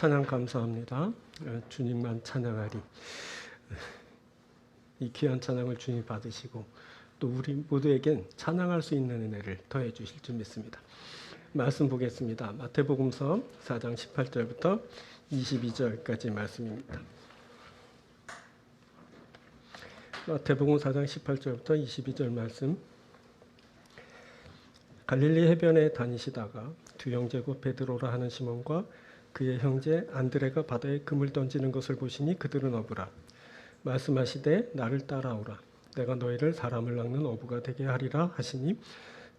찬양 감사합니다. 주님만 찬양하리. 이 귀한 찬양을 주님 받으시고 또 우리 모두에겐 찬양할 수 있는 은혜를 더해 주실 줄 믿습니다. 말씀 보겠습니다. 마태복음서 4장 18절부터 22절까지 말씀입니다. 마태복음 4장 18절부터 22절 말씀. 갈릴리 해변에 다니시다가 두 형제 곧 베드로라 하는 시몬과 그의 형제 안드레가 바다에 금을 던지는 것을 보시니 그들은 어부라. 말씀하시되 나를 따라오라. 내가 너희를 사람을 낚는 어부가 되게 하리라 하시니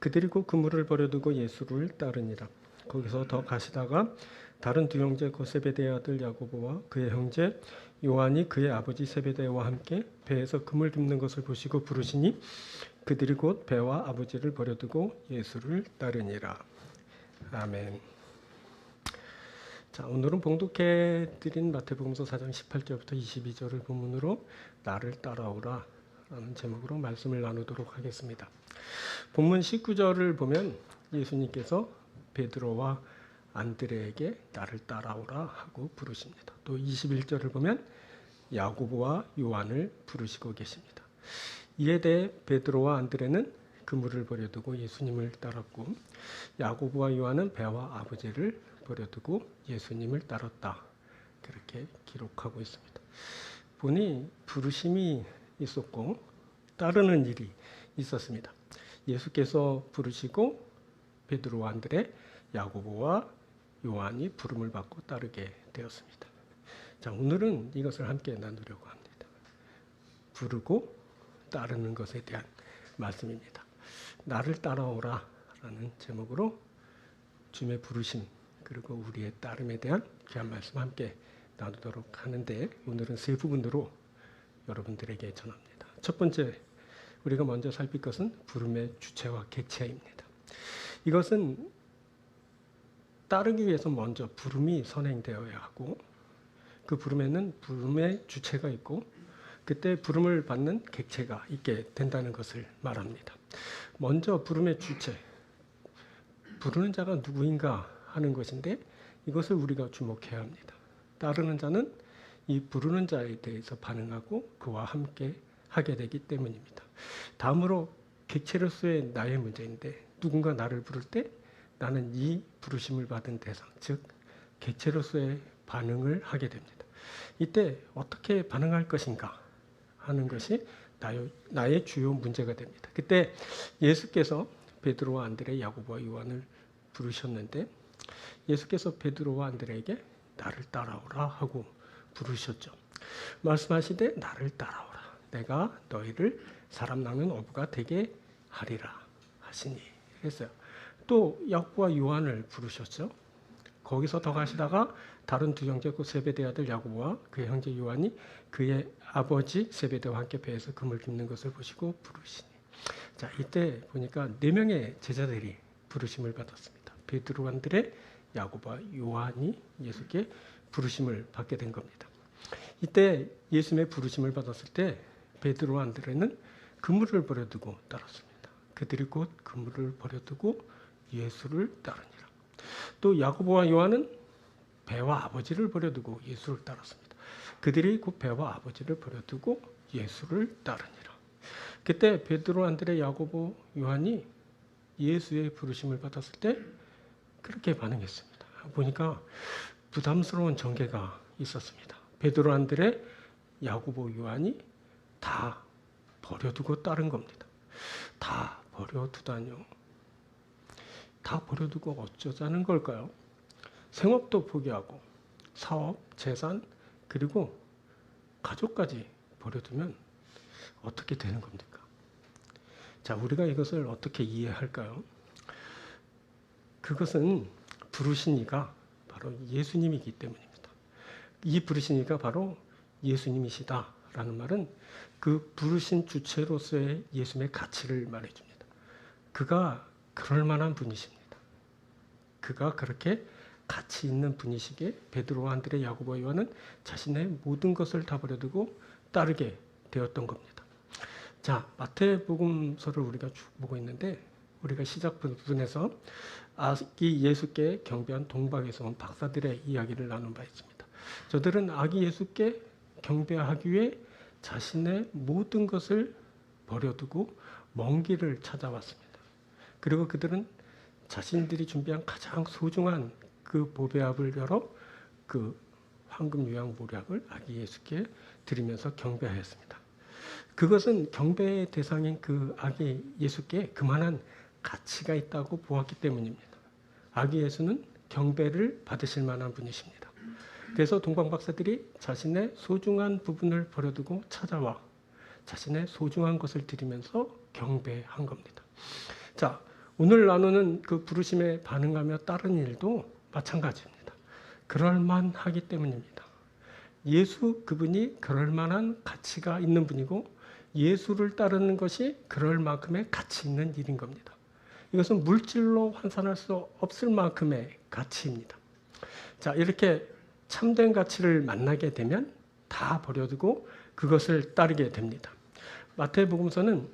그들이 곧 그물을 버려두고 예수를 따르니라. 거기서 더 가시다가 다른 두 형제 곧 세베대의 아들 야고보와 그의 형제 요한이 그의 아버지 세베대와 함께 배에서 금을 깁는 것을 보시고 부르시니 그들이 곧 배와 아버지를 버려두고 예수를 따르니라. 아멘. 자, 오늘은 봉독해 드린 마태복음서 4장 18절부터 22절을 본문으로 나를 따라오라 라는 제목으로 말씀을 나누도록 하겠습니다. 본문 19절을 보면 예수님께서 베드로와 안드레에게 나를 따라오라 하고 부르십니다. 또 21절을 보면 야고보와 요한을 부르시고 계십니다. 이에 대해 베드로와 안드레는 그물을 버려두고 예수님을 따랐고 야고보와 요한은 배와 아버지를 버려두고 예수님을 따랐다. 그렇게 기록하고 있습니다. 보니 부르심이 있었고 따르는 일이 있었습니다. 예수께서 부르시고 베드로와 안드레, 야고보와 요한이 부름을 받고 따르게 되었습니다. 자, 오늘은 이것을 함께 나누려고 합니다. 부르고 따르는 것에 대한 말씀입니다. 나를 따라오라 라는 제목으로 주님의 부르심 그리고 우리의 따름에 대한 귀한 말씀 함께 나누도록 하는데 오늘은 세 부분으로 여러분들에게 전합니다. 첫 번째 우리가 먼저 살필 것은 부름의 주체와 객체입니다. 이것은 따르기 위해서 먼저 부름이 선행되어야 하고 그 부름에는 부름의 주체가 있고 그때 부름을 받는 객체가 있게 된다는 것을 말합니다. 먼저 부름의 주체, 부르는 자가 누구인가 하는 것인데 이것을 우리가 주목해야 합니다. 따르는 자는 이 부르는 자에 대해서 반응하고 그와 함께 하게 되기 때문입니다. 다음으로 객체로서의 나의 문제인데 누군가 나를 부를 때 나는 이 부르심을 받은 대상, 즉 객체로서의 반응을 하게 됩니다. 이때 어떻게 반응할 것인가 하는 것이 나의 주요 문제가 됩니다. 그때 예수께서 베드로와 안드레, 야고보와 요한을 부르셨는데 예수께서 베드로와 안드레에게 나를 따라오라 하고 부르셨죠. 말씀하시되 나를 따라오라. 내가 너희를 사람 낚는 어부가 되게 하리라 하시니 했어요. 또 야고보와 요한을 부르셨죠. 거기서 더 가시다가 다른 두 형제 곧 세베대 아들 야고보와 그의 형제 요한이 그의 아버지 세베대와 함께 배에서 금을 깁는 것을 보시고 부르시니. 자, 이때 보니까 4명의 제자들이 부르심을 받았습니다. 베드로, 안드레, 야고보와 요한이 예수께 부르심을 받게 된 겁니다. 이때 예수님의 부르심을 받았을 때 베드로, 안드레는 그물을 버려두고 따랐습니다. 그들이 곧 그물을 버려두고 예수를 따르니라. 또 야고보와 요한은 배와 아버지를 버려두고 예수를 따랐습니다. 그들이 곧 배와 아버지를 버려두고 예수를 따르니라. 그때 베드로, 안드레, 야고보, 요한이 예수의 부르심을 받았을 때 그렇게 반응했습니다. 보니까 부담스러운 전개가 있었습니다. 베드로, 안드레, 야고보, 요한이 다 버려두고 따른 겁니다. 다 버려두다뇨. 다 버려두고 어쩌자는 걸까요? 생업도 포기하고 사업, 재산, 그리고 가족까지 버려두면 어떻게 되는 겁니까? 자, 우리가 이것을 어떻게 이해할까요? 그것은 부르신 이가 바로 예수님이기 때문입니다. 이 부르신 이가 바로 예수님이시다라는 말은 그 부르신 주체로서의 예수님의 가치를 말해줍니다. 그가 그럴 만한 분이십니다. 그가 그렇게 가치 있는 분이시기에 베드로와 안드레, 야고보와 요한은 자신의 모든 것을 다 버려두고 따르게 되었던 겁니다. 자, 마태복음서를 우리가 쭉 보고 있는데 우리가 시작 부분에서 아기 예수께 경배한 동방에서 온 박사들의 이야기를 나눈 바 있습니다. 저들은 아기 예수께 경배하기 위해 자신의 모든 것을 버려두고 먼 길을 찾아왔습니다. 그리고 그들은 자신들이 준비한 가장 소중한 그 보배압을 열어 그 황금 유향 모략을 아기 예수께 드리면서 경배하였습니다. 그것은 경배의 대상인 그 아기 예수께 그만한 가치가 있다고 보았기 때문입니다. 아기 예수는 경배를 받으실 만한 분이십니다. 그래서 동방 박사들이 자신의 소중한 부분을 버려두고 찾아와 자신의 소중한 것을 드리면서 경배한 겁니다. 자, 오늘 나누는 그 부르심에 반응하며 따른 일도 마찬가지입니다. 그럴만하기 때문입니다. 예수 그분이 그럴만한 가치가 있는 분이고 예수를 따르는 것이 그럴 만큼의 가치 있는 일인 겁니다. 이것은 물질로 환산할 수 없을 만큼의 가치입니다. 자, 이렇게 참된 가치를 만나게 되면 다 버려두고 그것을 따르게 됩니다. 마태복음서는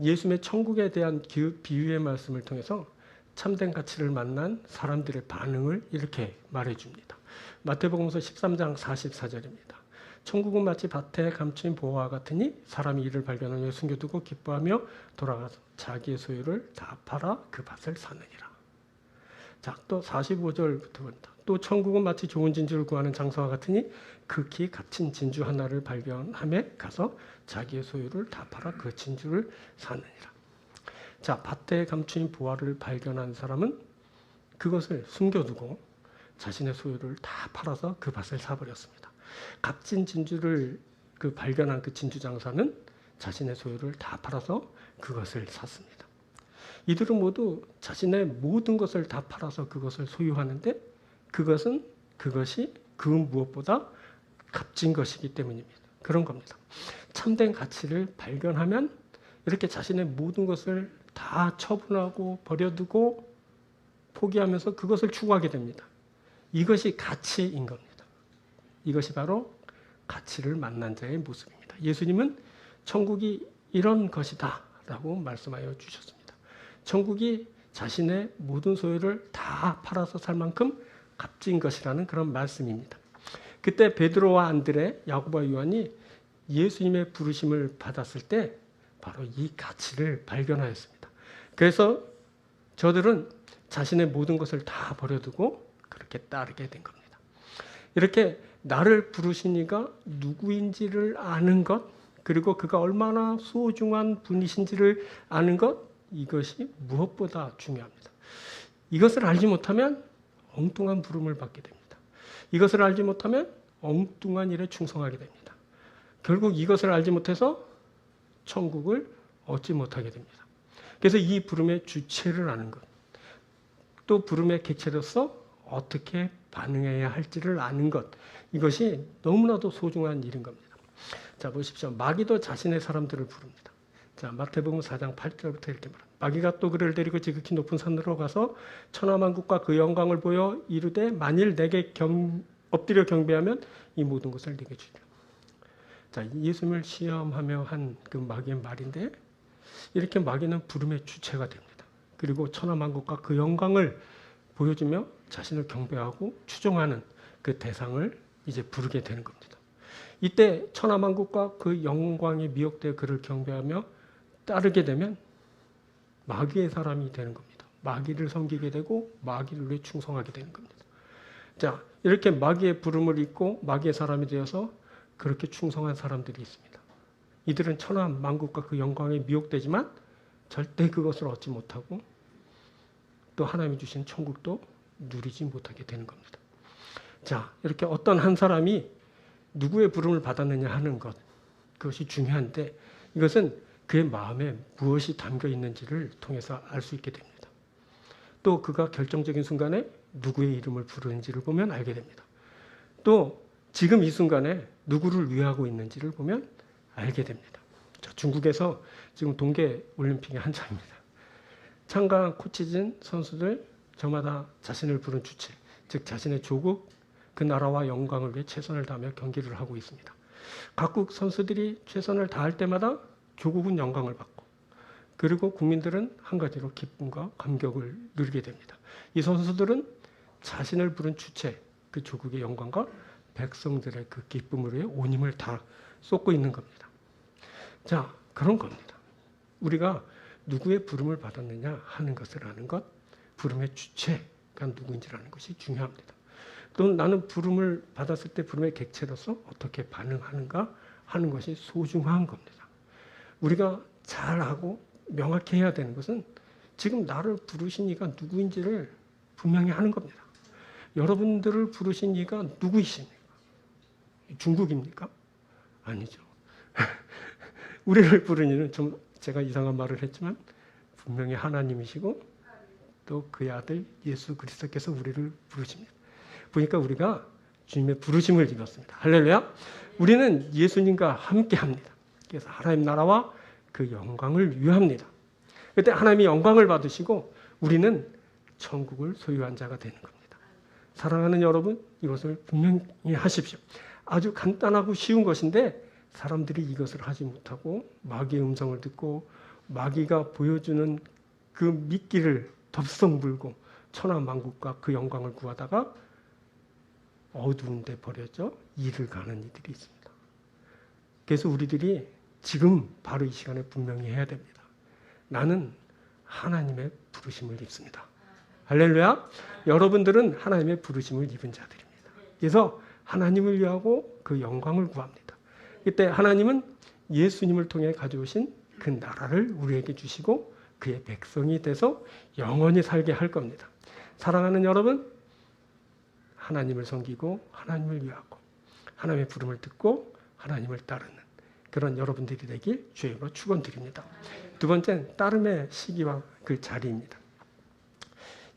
예수님의 천국에 대한 비유의 말씀을 통해서 참된 가치를 만난 사람들의 반응을 이렇게 말해줍니다. 마태복음서 13장 44절입니다. 천국은 마치 밭에 감춘 보화와 같으니 사람이 이를 발견하며 숨겨두고 기뻐하며 돌아가서 자기의 소유를 다 팔아 그 밭을 사느니라. 자, 또 45절부터 본다. 또 천국은 마치 좋은 진주를 구하는 장사와 같으니 극히 갇힌 진주 하나를 발견하며 가서 자기의 소유를 다 팔아 그 진주를 사느니라. 자, 밭에 감춘 보화를 발견한 사람은 그것을 숨겨두고 자신의 소유를 다 팔아서 그 밭을 사버렸습니다. 값진 진주를 발견한 그 진주 장사는 자신의 소유를 다 팔아서 그것을 샀습니다. 이들은 모두 자신의 모든 것을 다 팔아서 그것을 소유하는데 그것이 그 무엇보다 값진 것이기 때문입니다. 그런 겁니다. 참된 가치를 발견하면 이렇게 자신의 모든 것을 다 처분하고 버려두고 포기하면서 그것을 추구하게 됩니다. 이것이 가치인 겁니다. 이것이 바로 가치를 만난 자의 모습입니다. 예수님은 천국이 이런 것이다 라고 말씀하여 주셨습니다. 천국이 자신의 모든 소유를 다 팔아서 살 만큼 값진 것이라는 그런 말씀입니다. 그때 베드로와 안드레, 야고보와 요한이 예수님의 부르심을 받았을 때 바로 이 가치를 발견하였습니다. 그래서 저들은 자신의 모든 것을 다 버려두고 그렇게 따르게 된 겁니다. 이렇게 나를 부르신 이가 누구인지를 아는 것, 그리고 그가 얼마나 소중한 분이신지를 아는 것, 이것이 무엇보다 중요합니다. 이것을 알지 못하면 엉뚱한 부름을 받게 됩니다. 이것을 알지 못하면 엉뚱한 일에 충성하게 됩니다. 결국 이것을 알지 못해서 천국을 얻지 못하게 됩니다. 그래서 이 부름의 주체를 아는 것, 또 부름의 객체로서 어떻게 반응해야 할지를 아는 것, 이것이 너무나도 소중한 일인 겁니다. 자, 보십시오. 마귀도 자신의 사람들을 부릅니다. 자, 마태복음 4장 8절부터 이렇게 말합니다. 마귀가 또 그를 데리고 지극히 높은 산으로 가서 천하만국과 그 영광을 보여 이르되 만일 내게 엎드려 경배하면 이 모든 것을 네게 주리라. 자, 예수님을 시험하며 한 그 마귀의 말인데 이렇게 마귀는 부름의 주체가 됩니다. 그리고 천하만국과 그 영광을 보여주며 자신을 경배하고 추종하는 그 대상을 이제 부르게 되는 겁니다. 이때 천하만국과 그 영광에 미혹되어 그를 경배하며 따르게 되면 마귀의 사람이 되는 겁니다. 마귀를 섬기게 되고 마귀를 위해 충성하게 되는 겁니다. 자, 이렇게 마귀의 부름을 입고 마귀의 사람이 되어서 그렇게 충성한 사람들이 있습니다. 이들은 천하만국과 그 영광에 미혹되지만 절대 그것을 얻지 못하고 또 하나님이 주신 천국도 누리지 못하게 되는 겁니다. 자, 이렇게 어떤 한 사람이 누구의 부름을 받았느냐 하는 것, 그것이 중요한데 이것은 그의 마음에 무엇이 담겨 있는지를 통해서 알 수 있게 됩니다. 또 그가 결정적인 순간에 누구의 이름을 부르는지를 보면 알게 됩니다. 또 지금 이 순간에 누구를 위하고 있는지를 보면 알게 됩니다. 자, 중국에서 지금 동계올림픽이 한창입니다. 참가한 코치진 선수들 저마다 자신을 부른 주체, 즉 자신의 조국, 그 나라와 영광을 위해 최선을 다하며 경기를 하고 있습니다. 각국 선수들이 최선을 다할 때마다 조국은 영광을 받고 그리고 국민들은 한 가지로 기쁨과 감격을 누리게 됩니다. 이 선수들은 자신을 부른 주체, 그 조국의 영광과 백성들의 그 기쁨을 위해 온 힘을 다 쏟고 있는 겁니다. 자, 그런 겁니다. 우리가 누구의 부름을 받았느냐 하는 것을 아는 것, 부름의 주체가 누구인지라는 것이 중요합니다. 또 나는 부름을 받았을 때 부름의 객체로서 어떻게 반응하는가 하는 것이 소중한 겁니다. 우리가 잘하고 명확히 해야 되는 것은 지금 나를 부르신 이가 누구인지를 분명히 하는 겁니다. 여러분들을 부르신 이가 누구이십니까? 중국입니까? 아니죠. 우리를 부른 이는 좀 제가 이상한 말을 했지만 분명히 하나님이시고 또 그의 아들 예수 그리스도께서 우리를 부르십니다. 보니까 우리가 주님의 부르심을 입었습니다. 할렐루야. 우리는 예수님과 함께 합니다. 그래서 하나님 나라와 그 영광을 위합니다. 그때 하나님이 영광을 받으시고 우리는 천국을 소유한 자가 되는 겁니다. 사랑하는 여러분, 이것을 분명히 하십시오. 아주 간단하고 쉬운 것인데 사람들이 이것을 하지 못하고 마귀의 음성을 듣고 마귀가 보여주는 그 미끼를 덥석 물고 천하만국과 그 영광을 구하다가 어두운 데 버려져 이를 가는 이들이 있습니다. 그래서 우리들이 지금 바로 이 시간에 분명히 해야 됩니다. 나는 하나님의 부르심을 입습니다. 할렐루야. 여러분들은 하나님의 부르심을 입은 자들입니다. 그래서 하나님을 위하고 그 영광을 구합니다. 이때 하나님은 예수님을 통해 가져오신 그 나라를 우리에게 주시고 그의 백성이 돼서 영원히 살게 할 겁니다. 사랑하는 여러분, 하나님을 섬기고 하나님을 위하고 하나님의 부름을 듣고 하나님을 따르는 그런 여러분들이 되길 주의 이름으로 축원드립니다. 두 번째는 따름의 시기와 그 자리입니다.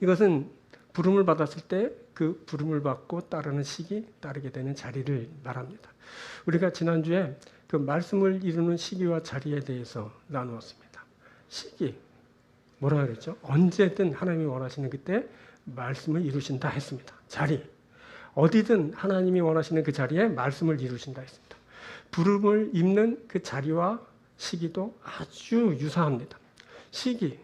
이것은 부름을 받았을 때 그 부름을 받고 따르는 시기, 따르게 되는 자리를 말합니다. 우리가 지난주에 그 말씀을 이루는 시기와 자리에 대해서 나누었습니다. 시기, 뭐라 그랬죠? 언제든 하나님이 원하시는 그때 말씀을 이루신다 했습니다. 자리, 어디든 하나님이 원하시는 그 자리에 말씀을 이루신다 했습니다. 부름을 입는 그 자리와 시기도 아주 유사합니다. 시기,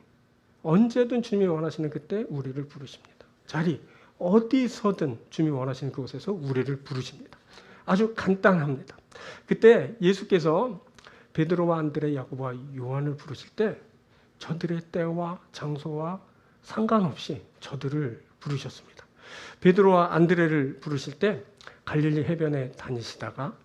언제든 주님이 원하시는 그때 우리를 부르십니다. 자리, 어디서든 주님이 원하시는 그곳에서 우리를 부르십니다. 아주 간단합니다. 그때 예수께서 베드로와 안드레, 야고보와 요한을 부르실 때 저들의 때와 장소와 상관없이 저들을 부르셨습니다. 베드로와 안드레를 부르실 때 갈릴리 해변에 다니시다가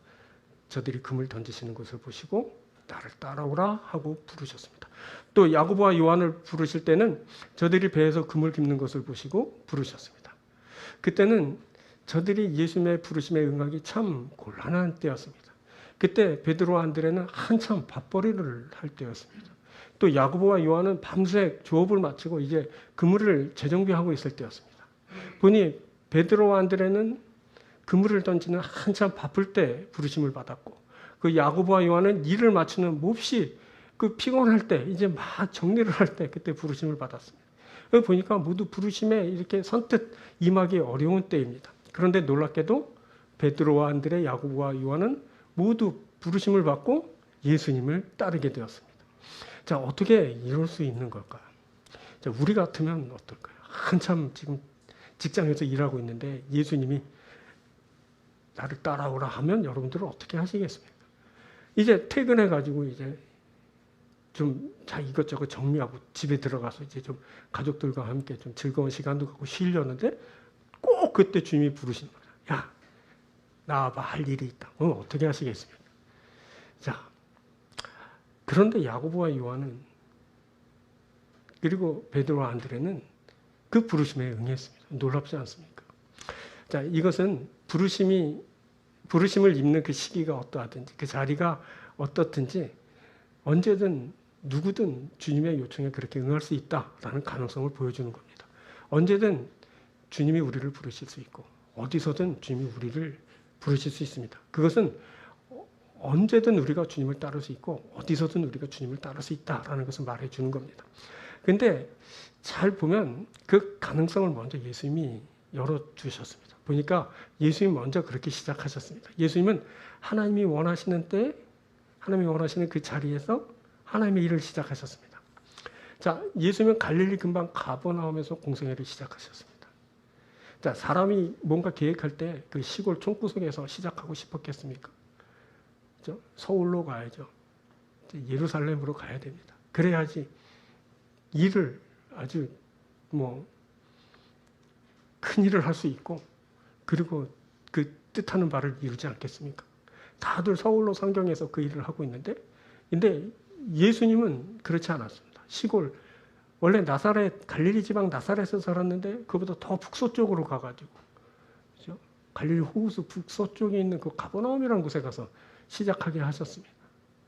저들이 금을 던지시는 것을 보시고 나를 따라오라 하고 부르셨습니다. 또 야고보와 요한을 부르실 때는 저들이 배에서 금을 깁는 것을 보시고 부르셨습니다. 그때는 저들이 예수님의 부르심에 응하기 참 곤란한 때였습니다. 그때 베드로와 안드레는 한참 밥벌이를 할 때였습니다. 또 야고보와 요한은 밤새 조업을 마치고 이제 그물을 재정비하고 있을 때였습니다. 보니 베드로와 안드레는 그물을 던지는 한참 바쁠 때 부르심을 받았고 그 야고보와 요한은 일을 마치는 몹시 그 피곤할 때 이제 막 정리를 할 때 그때 부르심을 받았습니다. 여기 보니까 모두 부르심에 이렇게 선뜻 임하기 어려운 때입니다. 그런데 놀랍게도 베드로와 안드레, 야고보와 요한은 모두 부르심을 받고 예수님을 따르게 되었습니다. 자, 어떻게 이럴 수 있는 걸까요? 자, 우리 같으면 어떨까요? 한참 지금 직장에서 일하고 있는데 예수님이 나를 따라오라 하면 여러분들은 어떻게 하시겠습니까? 이제 퇴근해가지고 이제 좀 이것저것 정리하고 집에 들어가서 이제 좀 가족들과 함께 좀 즐거운 시간도 갖고 쉬려는데 꼭 그때 주님이 부르시는 거예요. 야, 나와봐, 할 일이 있다. 어떻게 하시겠습니까? 자, 그런데 야고보와 요한은 그리고 베드로와 안드레는 그 부르심에 응했습니다. 놀랍지 않습니까? 자, 이것은 부르심을 입는 그 시기가 어떠하든지 그 자리가 어떻든지 언제든 누구든 주님의 요청에 그렇게 응할 수 있다라는 가능성을 보여주는 겁니다. 언제든 주님이 우리를 부르실 수 있고 어디서든 주님이 우리를 부르실 수 있습니다. 그것은 언제든 우리가 주님을 따를 수 있고 어디서든 우리가 주님을 따를 수 있다라는 것을 말해주는 겁니다. 그런데 잘 보면 그 가능성을 먼저 예수님이 열어주셨습니다. 보니까 예수님이 먼저 그렇게 시작하셨습니다. 예수님은 하나님이 원하시는 때 하나님이 원하시는 그 자리에서 하나님의 일을 시작하셨습니다. 자, 예수님은 갈릴리 근방 가버나움에서 공생애를 시작하셨습니다. 자, 사람이 뭔가 계획할 때 그 시골 총구석에서 시작하고 싶었겠습니까? 그렇죠? 서울로 가야죠. 예루살렘으로 가야 됩니다. 그래야지 일을 아주 큰 일을 할 수 있고, 그리고 그 뜻하는 바를 이루지 않겠습니까? 다들 서울로 상경해서 그 일을 하고 있는데, 근데 예수님은 그렇지 않았습니다. 시골, 원래 나사렛, 갈릴리 지방 나사렛에서 살았는데 그보다 더 북서쪽으로 가가지고, 그렇죠? 갈릴리 호수 북서쪽에 있는 그 가버나움이라는 곳에 가서 시작하게 하셨습니다.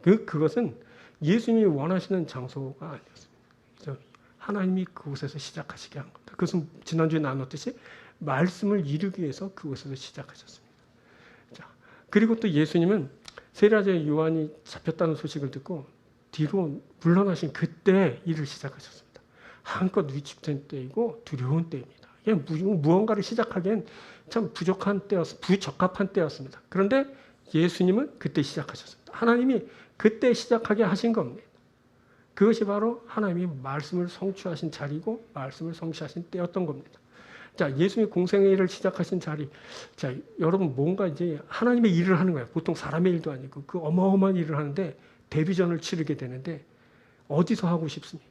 그것은 예수님이 원하시는 장소가 아니었습니다. 그래서 하나님이 그곳에서 시작하시게 한 겁니다. 그것은 지난주에 나눴듯이 말씀을 이루기 위해서 그곳에서 시작하셨습니다. 자, 그리고 또 예수님은 세례자 요한이 잡혔다는 소식을 듣고 뒤로 물러나신 그때 일을 시작하셨습니다. 한껏 위축된 때이고 두려운 때입니다. 무언가를 시작하기엔 참 부적합한 때였습니다. 그런데 예수님은 그때 시작하셨습니다. 하나님이 그때 시작하게 하신 겁니다. 그것이 바로 하나님이 말씀을 성취하신 자리고 말씀을 성취하신 때였던 겁니다. 자, 예수님이 공생의 일을 시작하신 자리. 자, 여러분 뭔가 이제 하나님의 일을 하는 거예요. 보통 사람의 일도 아니고 그 어마어마한 일을 하는데 데뷔전을 치르게 되는데 어디서 하고 싶습니까?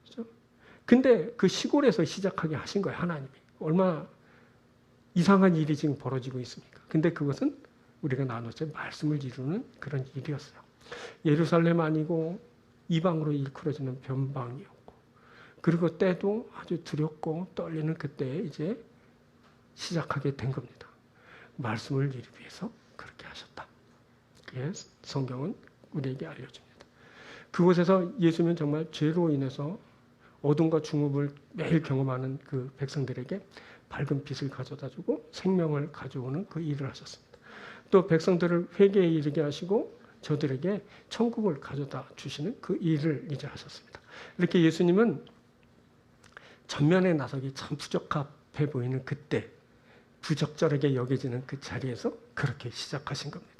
그렇죠? 근데 그 시골에서 시작하게 하신 거예요, 하나님이. 얼마나 이상한 일이 지금 벌어지고 있습니까? 근데 그것은 우리가 나눴죠. 말씀을 이루는 그런 일이었어요. 예루살렘 아니고 이방으로 일컬어지는 변방이었고, 그리고 때도 아주 두렵고 떨리는 그때 이제 시작하게 된 겁니다. 말씀을 이루기 위해서 그렇게 하셨다. 그게 성경은 우리에게 알려줍니다. 그곳에서 예수님은 정말 죄로 인해서 어둠과 중음을 매일 경험하는 그 백성들에게 밝은 빛을 가져다 주고 생명을 가져오는 그 일을 하셨습니다. 또 백성들을 회개에 이르게 하시고 저들에게 천국을 가져다 주시는 그 일을 이제 하셨습니다. 이렇게 예수님은 전면에 나서기 참 부적합해 보이는 그때, 부적절하게 여겨지는 그 자리에서 그렇게 시작하신 겁니다.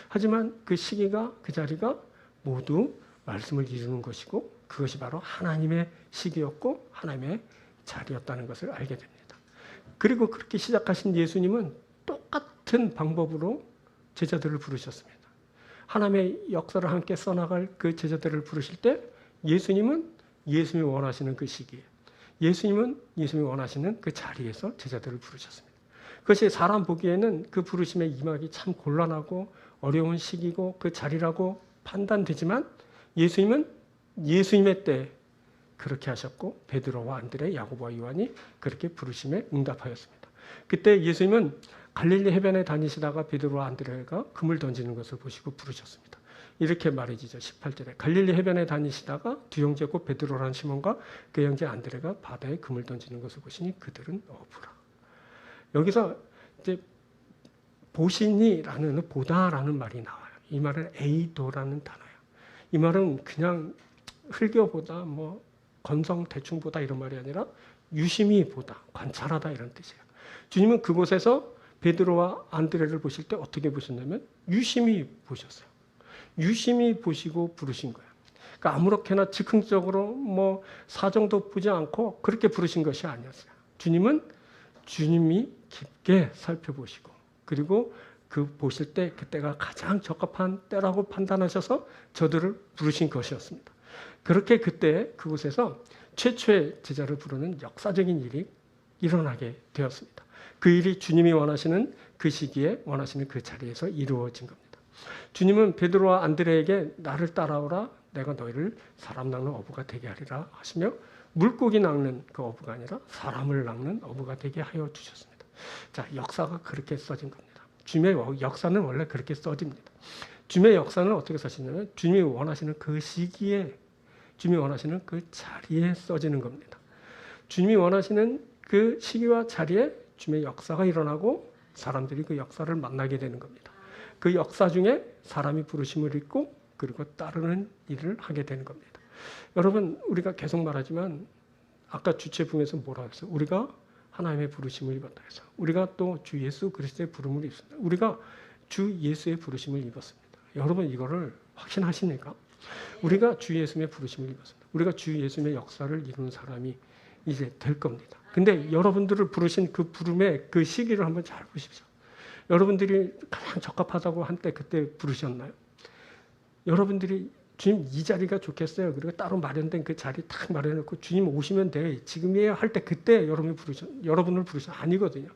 하지만 그 시기가, 그 자리가 모두 말씀을 이루는 것이고 그것이 바로 하나님의 시기였고 하나님의 자리였다는 것을 알게 됩니다. 그리고 그렇게 시작하신 예수님은 똑같은 방법으로 제자들을 부르셨습니다. 하나님의 역사를 함께 써나갈 그 제자들을 부르실 때 예수님은 예수님이 원하시는 그 시기에, 예수님은 예수님이 원하시는 그 자리에서 제자들을 부르셨습니다. 그것이 사람 보기에는 그 부르심에 임하기 참 곤란하고 어려운 시기고 그 자리라고 판단되지만 예수님은 예수님의 때 그렇게 하셨고 베드로와 안드레, 야고보와 요한이 그렇게 부르심에 응답하였습니다. 그때 예수님은 갈릴리 해변에 다니시다가 베드로와 안드레가 금을 던지는 것을 보시고 부르셨습니다. 이렇게 말해지죠. 18절에 갈릴리 해변에 다니시다가 두 형제고 베드로라는 시몬과 그 형제 안드레가 바다에 금을 던지는 것을 보시니 그들은 어부라. 여기서 이제 보시니라는 보다라는 말이 나와요. 이 말은 에이도라는 단어예요. 이 말은 그냥 흘겨보다 건성 대충 보다 이런 말이 아니라 유심히 보다, 관찰하다 이런 뜻이에요. 주님은 그곳에서 베드로와 안드레를 보실 때 어떻게 보셨냐면 유심히 보셨어요. 유심히 보시고 부르신 거예요. 그러니까 아무렇게나 즉흥적으로 사정도 보지 않고 그렇게 부르신 것이 아니었어요. 주님은 주님이 깊게 살펴보시고 그리고 그 보실 때 그때가 가장 적합한 때라고 판단하셔서 저들을 부르신 것이었습니다. 그렇게 그때 그곳에서 최초의 제자를 부르는 역사적인 일이 일어나게 되었습니다. 그 일이 주님이 원하시는 그 시기에 원하시는 그 자리에서 이루어진 겁니다. 주님은 베드로와 안드레에게 나를 따라오라 내가 너희를 사람 낚는 어부가 되게 하리라 하시며 물고기 낚는 그 어부가 아니라 사람을 낚는 어부가 되게 하여 주셨습니다. 자, 역사가 그렇게 써진 겁니다. 주님의 역사는 원래 그렇게 써집니다. 주님의 역사는 어떻게 써지냐면 주님이 원하시는 그 시기에 주님이 원하시는 그 자리에 써지는 겁니다. 주님이 원하시는 그 시기와 자리에 주님의 역사가 일어나고 사람들이 그 역사를 만나게 되는 겁니다. 그 역사 중에 사람이 부르심을 입고 그리고 따르는 일을 하게 되는 겁니다. 여러분 우리가 계속 말하지만 아까 주체부에서 뭐라 했어요? 우리가 하나님의 부르심을 입었다 해서 우리가 또 주 예수 그리스도의 부름을 입습니다. 우리가 주 예수의 부르심을 입었습니다. 여러분 이거를 확신하십니까? 우리가 주 예수의 부르심을 입었습니다. 우리가 주 예수님의 역사를 이루는 사람이 이제 될 겁니다. 근데 여러분들을 부르신 그 부름의 그 시기를 한번 잘 보십시오. 여러분들이 가장 적합하다고 한때 그때 부르셨나요? 여러분들이 주님 이 자리가 좋겠어요. 그리고 따로 마련된 그 자리 딱 마련해놓고 주님 오시면 돼. 지금이에요 할 때 그때 여러분을 부르셔. 아니거든요.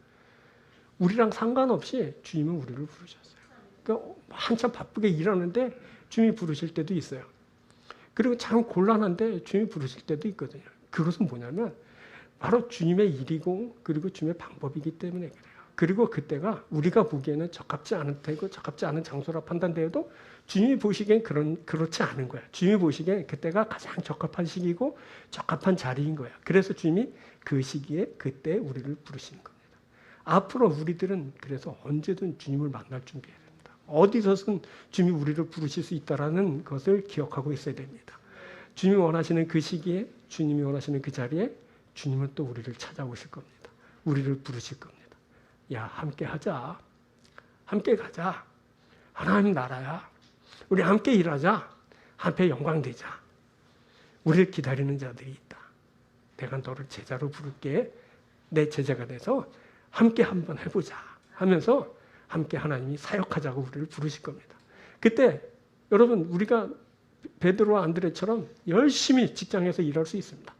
우리랑 상관없이 주님은 우리를 부르셨어요. 그러니까 한참 바쁘게 일하는데 주님이 부르실 때도 있어요. 그리고 참 곤란한데 주님이 부르실 때도 있거든요. 그것은 뭐냐면 바로 주님의 일이고 그리고 주님의 방법이기 때문에 그래요. 그리고 그때가 우리가 보기에는 적합지 않은 때고 적합지 않은 장소라 판단되어도 주님이 보시기엔 그렇지 않은 거야. 주님이 보시기엔 그때가 가장 적합한 시기고 적합한 자리인 거야. 그래서 주님이 그 시기에 그때 우리를 부르시는 겁니다. 앞으로 우리들은 그래서 언제든 주님을 만날 준비해야 됩니다. 어디서든 주님이 우리를 부르실 수 있다는 것을 기억하고 있어야 됩니다. 주님이 원하시는 그 시기에 주님이 원하시는 그 자리에 주님은 또 우리를 찾아오실 겁니다. 우리를 부르실 겁니다. 야, 함께 하자. 함께 가자. 하나님 나라야. 우리 함께 일하자. 함께 영광되자. 우리를 기다리는 자들이 있다. 내가 너를 제자로 부를게. 내 제자가 돼서 함께 한번 해보자 하면서 함께 하나님이 사역하자고 우리를 부르실 겁니다. 그때 여러분 우리가 베드로와 안드레처럼 열심히 직장에서 일할 수 있습니다.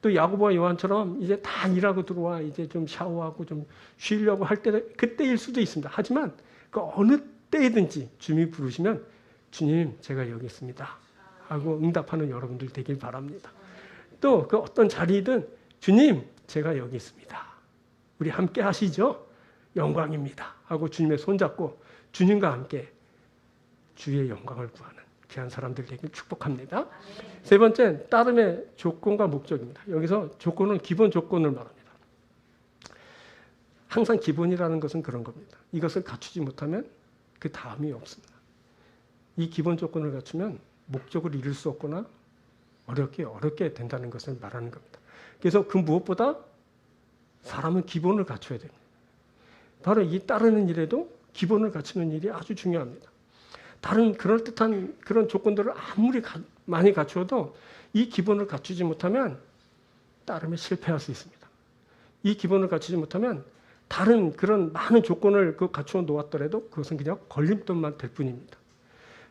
또 야고보와 요한처럼 이제 다 일하고 들어와 이제 좀 샤워하고 좀 쉬려고 할 때 그때일 수도 있습니다. 하지만 그 어느 때이든지 주님이 부르시면 주님 제가 여기 있습니다 하고 응답하는 여러분들 되길 바랍니다. 또 그 어떤 자리이든 주님 제가 여기 있습니다. 우리 함께 하시죠? 영광입니다 하고 주님의 손잡고 주님과 함께 주의 영광을 구하는 귀한 사람들 되길 축복합니다. 세 번째, 따름의 조건과 목적입니다. 여기서 조건은 기본 조건을 말합니다. 항상 기본이라는 것은 그런 겁니다. 이것을 갖추지 못하면 그 다음이 없습니다. 이 기본 조건을 갖추면 목적을 이룰 수 없거나 어렵게 된다는 것을 말하는 겁니다. 그래서 그 무엇보다 사람은 기본을 갖춰야 됩니다. 바로 이 따르는 일에도 기본을 갖추는 일이 아주 중요합니다. 다른 그럴듯한 그런 조건들을 아무리 많이 갖추어도 이 기본을 갖추지 못하면 따르면 실패할 수 있습니다. 이 기본을 갖추지 못하면 다른 그런 많은 조건을 갖추어 놓았더라도 그것은 그냥 걸림돌만 될 뿐입니다.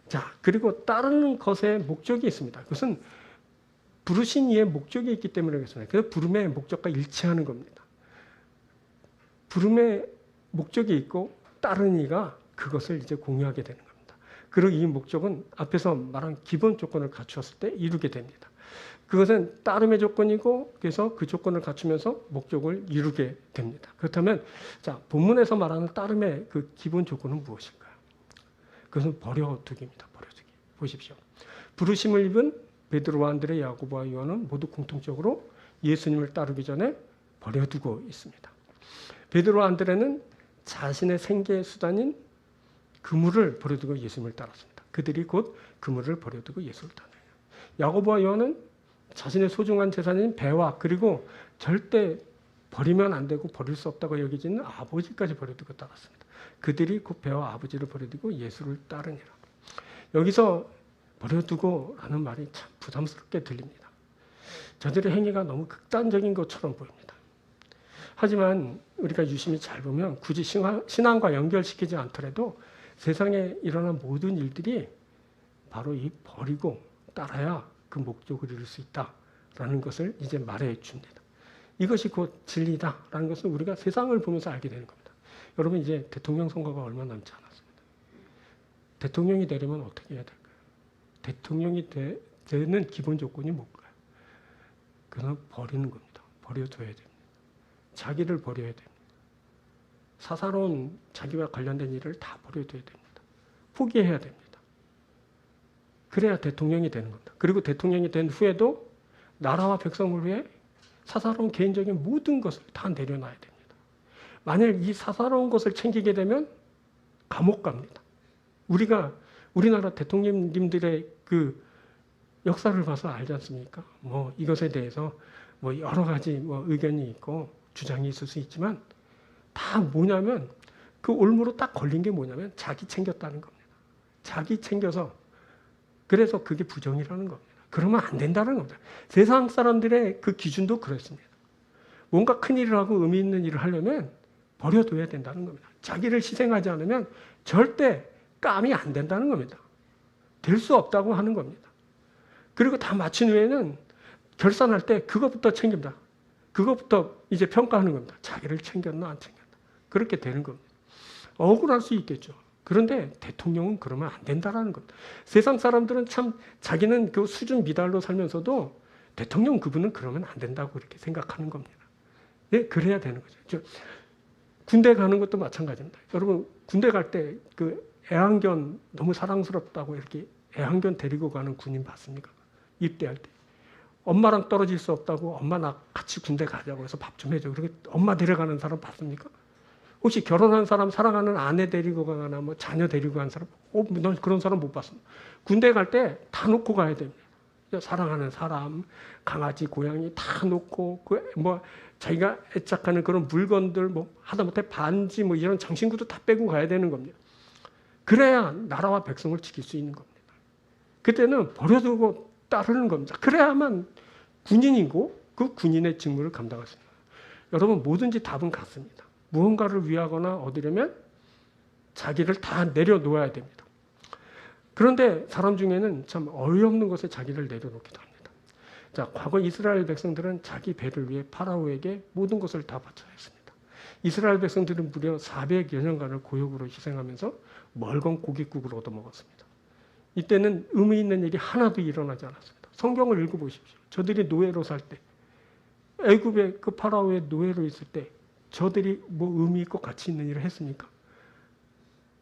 자, 그리고 따르는 것에 목적이 있습니다. 그것은 부르신 이의 목적이 있기 때문에 그렇습니다. 그래서 부름의 목적과 일치하는 겁니다. 부름의 목적이 있고 따르는 이가 그것을 이제 공유하게 되는 겁니다. 그리고 이 목적은 앞에서 말한 기본 조건을 갖추었을 때 이루게 됩니다. 그것은 따름의 조건이고 그래서 그 조건을 갖추면서 목적을 이루게 됩니다. 그렇다면 자, 본문에서 말하는 따름의 그 기본 조건은 무엇일까요? 그것은 버려두기입니다. 버려두기. 보십시오. 부르심을 입은 베드로와 안드레, 야고보와 요한은 모두 공통적으로 예수님을 따르기 전에 버려두고 있습니다. 베드로와 안드레는 자신의 생계의 수단인 그물을 버려두고 예수님을 따랐습니다. 그들이 곧 그물을 버려두고 예수를 따라요. 야고보와 요한은 자신의 소중한 재산인 배와 그리고 절대 버리면 안 되고 버릴 수 없다고 여기지는 아버지까지 버려두고 따랐습니다. 그들이 곧 배와 아버지를 버려두고 예수를 따르니라. 여기서 버려두고라는 말이 참 부담스럽게 들립니다. 저들의 행위가 너무 극단적인 것처럼 보입니다. 하지만 우리가 유심히 잘 보면 굳이 신앙과 연결시키지 않더라도 세상에 일어난 모든 일들이 바로 이 버리고 따라야 그 목적을 이룰 수 있다라는 것을 이제 말해 줍니다. 이것이 곧 진리다라는 것은 우리가 세상을 보면서 알게 되는 겁니다. 여러분 이제 대통령 선거가 얼마 남지 않았습니다. 대통령이 되려면 어떻게 해야 될까요? 대통령이 되는 기본 조건이 뭘까요? 그건 버리는 겁니다. 버려둬야 됩니다. 자기를 버려야 됩니다. 사사로운 자기와 관련된 일을 다 버려둬야 됩니다. 포기해야 됩니다. 그래야 대통령이 되는 겁니다. 그리고 대통령이 된 후에도 나라와 백성을 위해 사사로운 개인적인 모든 것을 다 내려놔야 됩니다. 만일 이 사사로운 것을 챙기게 되면 감옥 갑니다. 우리나라 대통령님들의 그 역사를 봐서 알지 않습니까? 뭐 이것에 대해서 뭐 여러 가지 뭐 의견이 있고 주장이 있을 수 있지만 다 뭐냐면 그 올무로 딱 걸린 게 뭐냐면 자기 챙겼다는 겁니다. 자기 챙겨서 그래서 그게 부정이라는 겁니다. 그러면 안 된다는 겁니다. 세상 사람들의 그 기준도 그렇습니다. 뭔가 큰 일을 하고 의미 있는 일을 하려면 버려둬야 된다는 겁니다. 자기를 희생하지 않으면 절대 깜이 안 된다는 겁니다. 될 수 없다고 하는 겁니다. 그리고 다 마친 후에는 결산할 때 그것부터 챙깁니다. 그것부터 이제 평가하는 겁니다. 자기를 챙겼나 안 챙겼나. 그렇게 되는 겁니다. 억울할 수 있겠죠. 그런데 대통령은 그러면 안 된다는 겁니다. 세상 사람들은 참 자기는 그 수준 미달로 살면서도 대통령 그분은 그러면 안 된다고 그렇게 생각하는 겁니다. 네, 그래야 되는 거죠. 군대 가는 것도 마찬가지입니다. 여러분 군대 갈 때 그 애완견 너무 사랑스럽다고 이렇게 애완견 데리고 가는 군인 봤습니까? 입대할 때. 엄마랑 떨어질 수 없다고 엄마 나 같이 군대 가자고 해서 밥 좀 해줘. 그렇게 엄마 데려가는 사람 봤습니까? 혹시 결혼한 사람, 사랑하는 아내 데리고 가거나 뭐 자녀 데리고 간 사람, 넌 그런 사람 못 봤습니다. 군대 갈 때 다 놓고 가야 됩니다. 사랑하는 사람, 강아지, 고양이 다 놓고 그 뭐 자기가 애착하는 그런 물건들 뭐 하다못해 반지 뭐 이런 장신구도 다 빼고 가야 되는 겁니다. 그래야 나라와 백성을 지킬 수 있는 겁니다. 그때는 버려두고 따르는 겁니다. 그래야만 군인이고 그 군인의 직무를 감당할 수 있는 거예요. 여러분 뭐든지 답은 같습니다. 무언가를 위하거나 얻으려면 자기를 다 내려놓아야 됩니다. 그런데 사람 중에는 참 어이없는 것에 자기를 내려놓기도 합니다. 자, 과거 이스라엘 백성들은 자기 배를 위해 파라오에게 모든 것을 다 바쳐야 했습니다. 이스라엘 백성들은 무려 400여 년간을 고역으로 희생하면서 멀건 고깃국을 얻어먹었습니다. 이때는 의미 있는 일이 하나도 일어나지 않았습니다. 성경을 읽어보십시오. 저들이 노예로 살 때, 애굽의 그 파라오의 노예로 있을 때 저들이 뭐 의미 있고 가치 있는 일을 했습니까?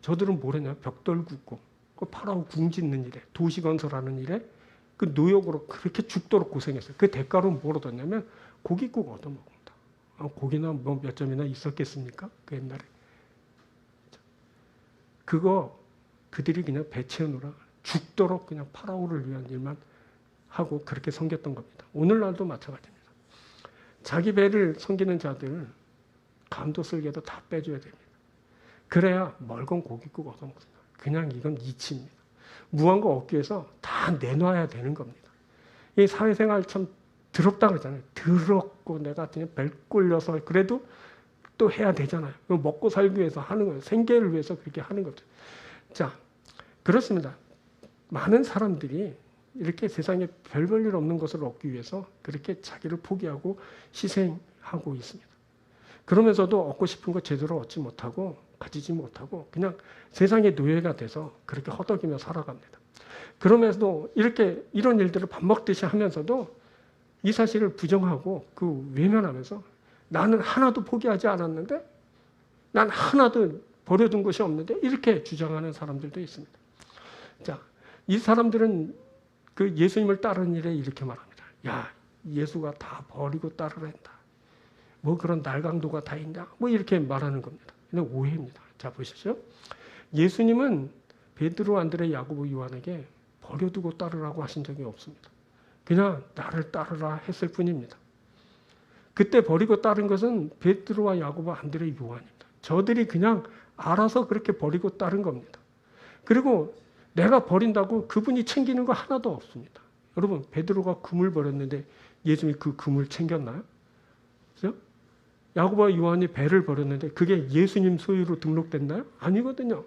저들은 뭘 했냐? 벽돌 굽고 그 파라오 궁 짓는 일에, 도시 건설하는 일에 그 노역으로 그렇게 죽도록 고생했어요. 그 대가로 뭘 얻었냐면 고깃국 얻어먹습니다. 고기나 뭐 몇 점이나 있었겠습니까? 그 옛날에. 그거 그들이 그냥 배 채우느라 죽도록 그냥 파라오를 위한 일만 하고 그렇게 섬겼던 겁니다. 오늘날도 마찬가지입니다. 자기 배를 섬기는 자들 감도 쓸개도 다 빼줘야 됩니다. 그래야 멀건 고깃국 얻어먹습니다. 그냥 이건 이치입니다. 무한과 얻기 위해서 다 내놔야 되는 겁니다. 이 사회생활 참 더럽다 그러잖아요. 더럽고 내가 그냥 벨 꼴려서 그래도 또 해야 되잖아요. 먹고 살기 위해서 하는 거예요. 생계를 위해서 그렇게 하는 거죠. 자, 그렇습니다. 많은 사람들이 이렇게 세상에 별 볼 일 없는 것을 얻기 위해서 그렇게 자기를 포기하고 희생하고 있습니다. 그러면서도 얻고 싶은 거 제대로 얻지 못하고 가지지 못하고 그냥 세상의 노예가 돼서 그렇게 허덕이며 살아갑니다. 그러면서도 이렇게 이런 일들을 밥 먹듯이 하면서도 이 사실을 부정하고 그 외면하면서 나는 하나도 포기하지 않았는데 난 하나도 버려둔 것이 없는데 이렇게 주장하는 사람들도 있습니다. 자, 이 사람들은 그 예수님을 따르는 일에 이렇게 말합니다. 야, 예수가 다 버리고 따르란다. 뭐 그런 날강도가 다 있냐? 뭐 이렇게 말하는 겁니다. 이건 오해입니다. 자, 보십시오. 예수님은 베드로, 안드레, 야고보, 요한에게 버려두고 따르라고 하신 적이 없습니다. 그냥 나를 따르라 했을 뿐입니다. 그때 버리고 따른 것은 베드로와 야고보, 안드레, 요한입니다. 저들이 그냥 알아서 그렇게 버리고 따른 겁니다. 그리고 내가 버린다고 그분이 챙기는 거 하나도 없습니다. 여러분, 베드로가 금을 버렸는데 예수님이 그 금을 챙겼나요? 그죠? 야고보와 요한이 배를 버렸는데 그게 예수님 소유로 등록됐나요? 아니거든요.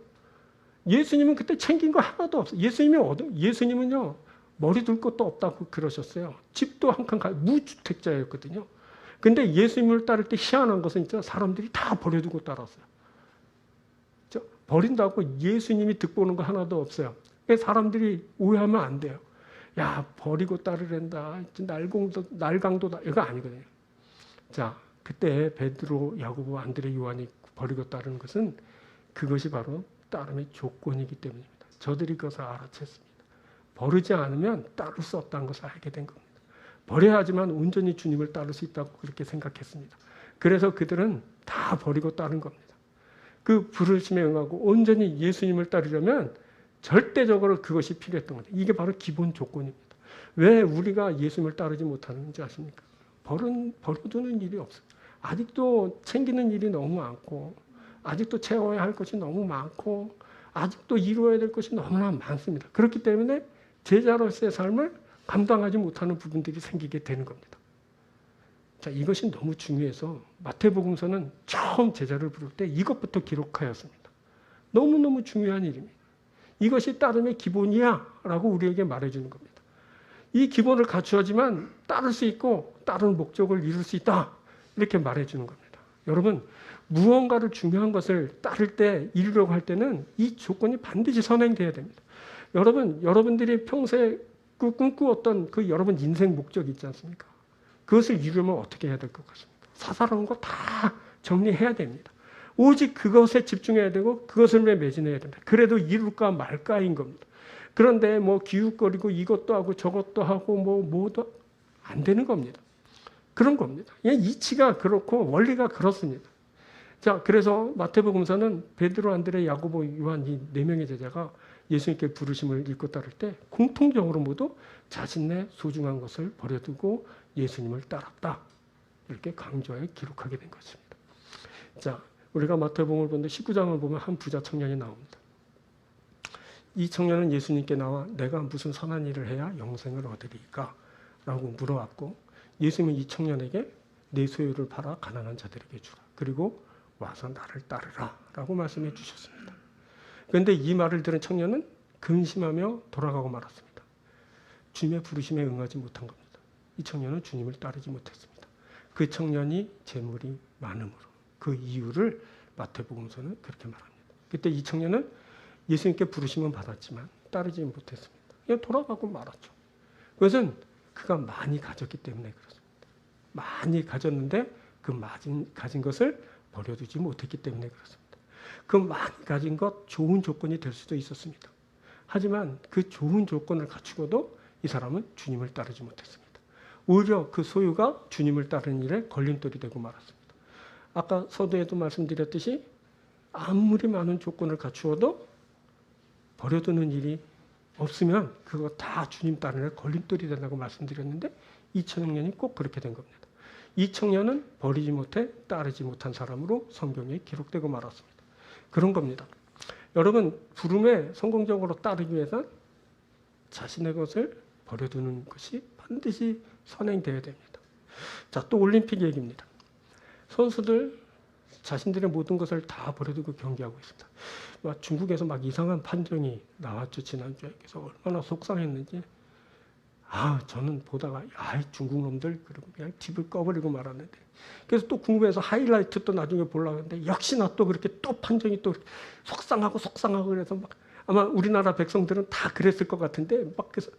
예수님은 그때 챙긴 거 하나도 없어요. 예수님은요, 머리 둘 것도 없다고 그러셨어요. 집도 한 칸 무주택자였거든요. 근데 예수님을 따를 때 희한한 것은 진짜 사람들이 다 버려두고 따랐어요. 버린다고 예수님이 득보는 거 하나도 없어요. 사람들이 오해하면 안 돼요. 야, 버리고 따르랜다. 날강도다. 이거 아니거든요. 자, 그때 베드로, 야고보, 안드레, 요한이 버리고 따르는 것은 그것이 바로 따름의 조건이기 때문입니다. 저들이 그것을 알아챘습니다. 버리지 않으면 따를 수 없다는 것을 알게 된 겁니다. 버려야 하지만 온전히 주님을 따를 수 있다고 그렇게 생각했습니다. 그래서 그들은 다 버리고 따른 겁니다. 그 부르심에 응하고 온전히 예수님을 따르려면 절대적으로 그것이 필요했던 겁니다. 이게 바로 기본 조건입니다. 왜 우리가 예수님을 따르지 못하는지 아십니까? 버려두는 일이 없어요. 아직도 챙기는 일이 너무 많고 아직도 채워야 할 것이 너무 많고 아직도 이루어야 될 것이 너무나 많습니다. 그렇기 때문에 제자로서의 삶을 감당하지 못하는 부분들이 생기게 되는 겁니다. 자, 이것이 너무 중요해서 마태복음서는 처음 제자를 부를 때 이것부터 기록하였습니다. 너무너무 중요한 일입니다. 이것이 따름의 기본이야 라고 우리에게 말해주는 겁니다. 이 기본을 갖추어야지만 따를 수 있고 따르는 목적을 이룰 수 있다 이렇게 말해주는 겁니다. 여러분, 무언가를 중요한 것을 따를 때 이루려고 할 때는 이 조건이 반드시 선행돼야 됩니다. 여러분들이 평소에 꿈꾸었던 그 여러분 인생 목적이 있지 않습니까? 그것을 이루려면 어떻게 해야 될 것 같습니까? 사사로운 거 다 정리해야 됩니다. 오직 그것에 집중해야 되고 그것을 위해 매진해야 됩니다. 그래도 이룰까 말까인 겁니다. 그런데 뭐 기웃거리고 이것도 하고 저것도 하고 뭐도 안 되는 겁니다. 그런 겁니다. 이치가 그렇고 원리가 그렇습니다. 자, 그래서 마태복음서는 베드로, 안드레, 야고보, 요한 이 네 명의 제자가 예수님께 부르심을 읽고 따를 때 공통적으로 모두 자신의 소중한 것을 버려두고 예수님을 따랐다. 이렇게 강조하여 기록하게 된 것입니다. 자, 우리가 마태복음을 보는데 19장을 보면 한 부자 청년이 나옵니다. 이 청년은 예수님께 나와 내가 무슨 선한 일을 해야 영생을 얻으리까? 라고 물어왔고 예수님은 이 청년에게 내 소유를 팔아 가난한 자들에게 주라. 그리고 와서 나를 따르라. 라고 말씀해 주셨습니다. 그런데 이 말을 들은 청년은 근심하며 돌아가고 말았습니다. 주님의 부르심에 응하지 못한 겁니다. 이 청년은 주님을 따르지 못했습니다. 그 청년이 재물이 많음으로 그 이유를 마태복음서는 그렇게 말합니다. 그때 이 청년은 예수님께 부르심은 받았지만 따르지 못했습니다. 그냥 돌아가고 말았죠. 그것은 그가 많이 가졌기 때문에 그렇습니다. 많이 가졌는데 그 많이 가진 것을 버려두지 못했기 때문에 그렇습니다. 그 많이 가진 것 좋은 조건이 될 수도 있었습니다. 하지만 그 좋은 조건을 갖추고도 이 사람은 주님을 따르지 못했습니다. 오히려 그 소유가 주님을 따르는 일에 걸림돌이 되고 말았습니다. 아까 서두에도 말씀드렸듯이 아무리 많은 조건을 갖추어도 버려두는 일이 없으면 그거 다 주님 따르는 일에 걸림돌이 된다고 말씀드렸는데 이 청년이 꼭 그렇게 된 겁니다. 이 청년은 버리지 못해 따르지 못한 사람으로 성경에 기록되고 말았습니다. 그런 겁니다. 여러분, 부름에 성공적으로 따르기 위해서 자신의 것을 버려두는 것이 반드시 선행되어야 됩니다. 자, 또 올림픽 얘기입니다. 선수들 자신들의 모든 것을 다 버려두고 경기하고 있습니다. 중국에서 막 이상한 판정이 나왔죠, 지난주에. 그래서 얼마나 속상했는지. 저는 보다가 중국 놈들 그냥 TV를 꺼버리고 말았는데. 그래서 또 궁금해서 하이라이트 또 나중에 보려고 했는데 역시나 또 그렇게 또 판정이 또 속상하고 그래서 막 아마 우리나라 백성들은 다 그랬을 것 같은데 막 그래서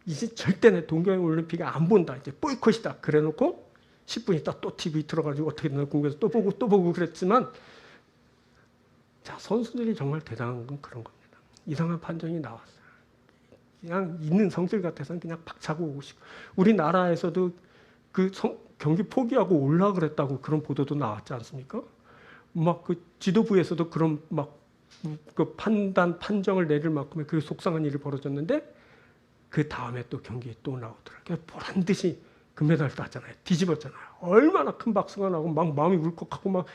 이제 절대 내 동계올림픽에 안 본다. 이제 보이콧이다. 그래 놓고 10분 있다 또 TV 틀어가지고 어떻게 되나 궁금해서 또 보고 그랬지만 자, 선수들이 정말 대단한 건 그런 겁니다. 이상한 판정이 나왔어요. 그냥 있는 성질 같아서는 그냥 박차고 오고 싶고 우리나라에서도 그 경기 포기하고 올라 그랬다고 그런 보도도 나왔지 않습니까? 막 그 지도부에서도 그런 막 그 판정을 내릴 만큼의 그 속상한 일이 벌어졌는데 그 다음에 또 경기에 또 나오더라고요. 보란 듯이 금메달 땄잖아요. 뒤집었잖아요. 얼마나 큰 박수가 나고 막 마음이 울컥하고 막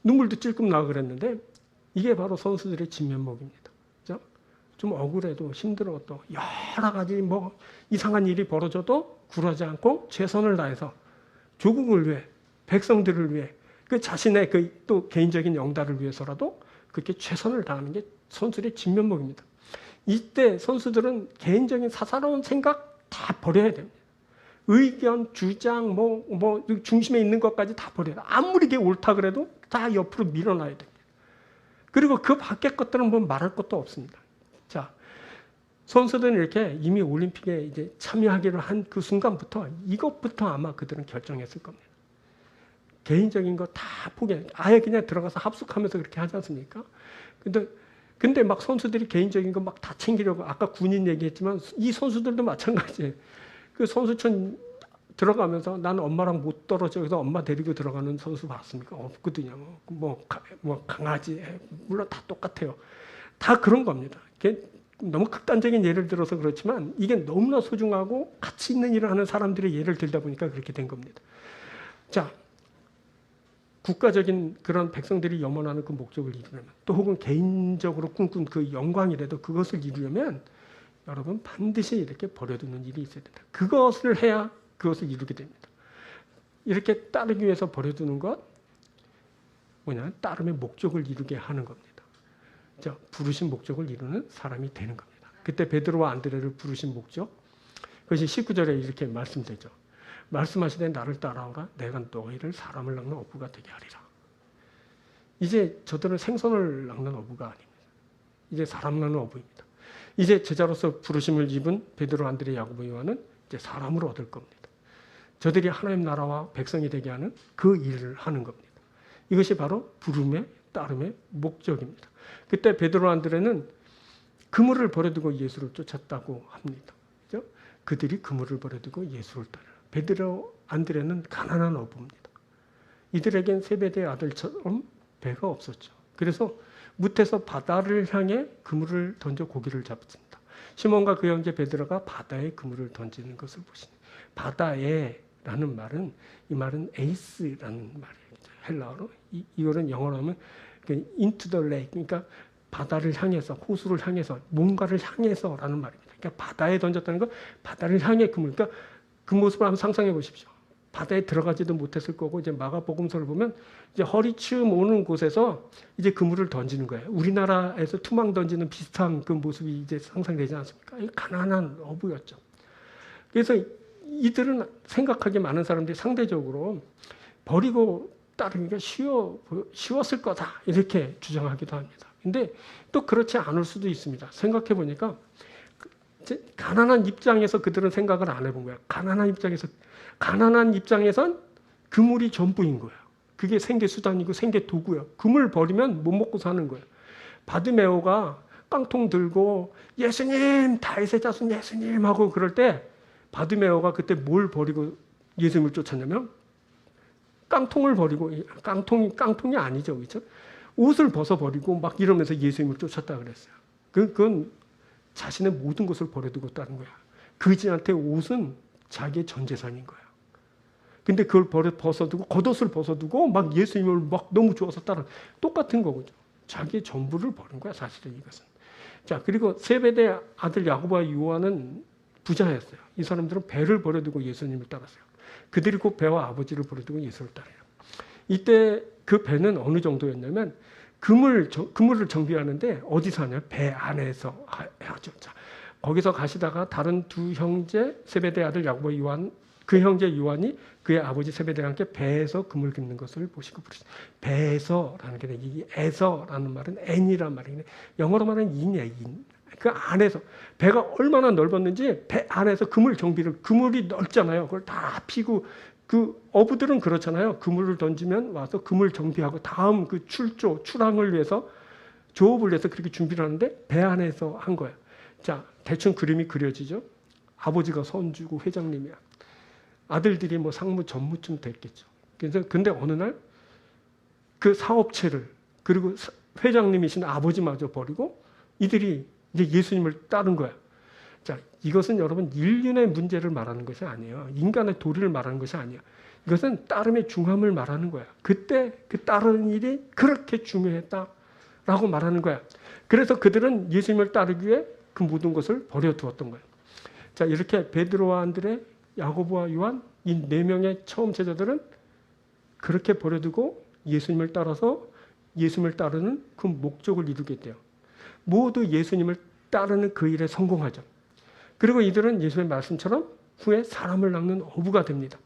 눈물도 찔끔 나고 그랬는데 이게 바로 선수들의 진면목입니다. 그죠? 좀 억울해도 힘들어도 여러 가지 뭐 이상한 일이 벌어져도 굴하지 않고 최선을 다해서 조국을 위해 백성들을 위해 그 자신의 그 또 개인적인 영달을 위해서라도 그렇게 최선을 다하는 게 선수들의 진면목입니다. 이때 선수들은 개인적인 사사로운 생각 다 버려야 됩니다. 의견, 주장, 중심에 있는 것까지 다 버려야 돼요. 아무리 이게 옳다 그래도 다 옆으로 밀어놔야 됩니다. 그리고 그 밖의 것들은 뭐 말할 것도 없습니다. 자, 선수들은 이렇게 이미 올림픽에 이제 참여하기로 한 그 순간부터 이것부터 아마 그들은 결정했을 겁니다. 개인적인 거 다 포기해. 아예 그냥 들어가서 합숙하면서 그렇게 하지 않습니까? 근데 막 선수들이 개인적인 거 막 다 챙기려고 아까 군인 얘기했지만 이 선수들도 마찬가지예요. 그 선수촌 들어가면서 나는 엄마랑 못 떨어져 그래서 엄마 데리고 들어가는 선수 봤습니까? 없거든요. 뭐 강아지 물론 다 똑같아요. 다 그런 겁니다. 너무 극단적인 예를 들어서 그렇지만 이게 너무나 소중하고 가치 있는 일을 하는 사람들의 예를 들다 보니까 그렇게 된 겁니다. 자, 국가적인 그런 백성들이 염원하는 그 목적을 이루려면 또 혹은 개인적으로 꿈꾼 그 영광이라도 그것을 이루려면 여러분 반드시 이렇게 버려두는 일이 있어야 된다. 그것을 해야 그것을 이루게 됩니다. 이렇게 따르기 위해서 버려두는 것 뭐냐? 따름의 목적을 이루게 하는 겁니다. 자, 부르신 목적을 이루는 사람이 되는 겁니다. 그때 베드로와 안드레를 부르신 목적 그것이 19절에 이렇게 말씀되죠. 말씀하시되 나를 따라오라 내가 너희를 사람을 낚는 어부가 되게 하리라. 이제 저들은 생선을 낚는 어부가 아닙니다. 이제 사람 낚는 어부입니다. 이제 제자로서 부르심을 입은 베드로, 안드레, 야고보, 요한은 이제 사람을 얻을 겁니다. 저들이 하나님 나라와 백성이 되게 하는 그 일을 하는 겁니다. 이것이 바로 부름의 따름의 목적입니다. 그때 베드로, 안드레는 그물을 버려두고 예수를 쫓았다고 합니다. 그죠? 그들이 그물을 버려두고 예수를 따라. 베드로, 안드레는 가난한 어부입니다. 이들에겐 세베대의 아들처럼 배가 없었죠. 그래서 무태서 바다를 향해 그물을 던져 고기를 잡습니다. 시몬과 그 형제 베드로가 바다에 그물을 던지는 것을 보시니 바다에라는 말은 이 말은 에이스라는 말이에요. 헬라어로 이거는 영어로 하면 into the lake 그러니까 바다를 향해서 호수를 향해서 뭔가를 향해서라는 말입니다. 그러니까 바다에 던졌다는 건 바다를 향해 그물 그러니까 그 모습을 한번 상상해 보십시오. 바다에 들어가지도 못했을 거고 이제 마가복음서를 보면 이제 허리춤 오는 곳에서 이제 그물을 던지는 거예요. 우리나라에서 투망 던지는 비슷한 그 모습이 이제 상상되지 않습니까? 가난한 어부였죠. 그래서 이들은 생각하기에 많은 사람들이 상대적으로 버리고 따르기가 쉬웠을 거다 이렇게 주장하기도 합니다. 근데 또 그렇지 않을 수도 있습니다. 생각해 보니까 가난한 입장에서 그들은 생각을 안 해본 거야. 가난한 입장에선 그물이 전부인 거예요. 그게 생계 수단이고 생계 도구예요. 그물 버리면 못 먹고 사는 거예요. 바드메오가 깡통 들고 예수님 다윗의 자손 예수님 하고 그럴 때 바드메오가 그때 뭘 버리고 예수님을 쫓았냐면 깡통을 버리고 깡통이 아니죠, 그렇죠? 옷을 벗어버리고 막 이러면서 예수님을 쫓았다 그랬어요. 그건 자신의 모든 것을 버려두고 따른 거야. 그지한테 옷은 자기의 전 재산인 거야. 근데 그걸 벗어두고 겉옷을 벗어두고 막 예수님을 막 너무 좋아서 따라 똑같은 거죠. 자기의 전부를 버린 거야, 사실은 이것은. 자, 그리고 세베대 아들 야고보와 요한은 부자였어요. 이 사람들은 배를 버려두고 예수님을 따랐어요. 그들이 곧 배와 아버지를 버려두고 예수를 따라요. 이때 그 배는 어느 정도였냐면 그물을 정비하는데 어디서 하냐? 배 안에서 하죠. 자, 거기서 가시다가 다른 두 형제 세베대 아들 야고보 요한 그 형제 요한이 그의 아버지 세베대와 함께 배에서 그물 깁는 것을 보시고 부르시죠. 배에서라는 게 이 에서라는 말은 n이란 말이네. 영어로 말하는 in이야, in. 그 안에서 배가 얼마나 넓었는지 배 안에서 그물이 넓잖아요. 그걸 다 피고 그 어부들은 그렇잖아요. 그물을 던지면 와서 그물 정비하고 다음 그 출항을 위해서 조업을 위해서 그렇게 준비를 하는데 배 안에서 한 거야. 자, 대충 그림이 그려지죠. 아버지가 선주고 회장님이야. 아들들이 뭐 상무 전무쯤 됐겠죠. 그래서 근데 어느 날 그 사업체를 그리고 회장님이신 아버지마저 버리고 이들이 이제 예수님을 따른 거야. 자, 이것은 여러분 인륜의 문제를 말하는 것이 아니에요. 인간의 도리를 말하는 것이 아니에요. 이것은 따름의 중함을 말하는 거야. 그때 그 따르는 일이 그렇게 중요했다라고 말하는 거야. 그래서 그들은 예수님을 따르기 위해 그 모든 것을 버려두었던 거예요. 자, 이렇게 베드로와 안드레, 야고보와 요한 이 네 명의 처음 제자들은 그렇게 버려두고 예수님을 따라서 예수님을 따르는 그 목적을 이루게 돼요. 모두 예수님을 따르는 그 일에 성공하죠. 그리고 이들은 예수의 말씀처럼 후에 사람을 낚는 어부가 됩니다.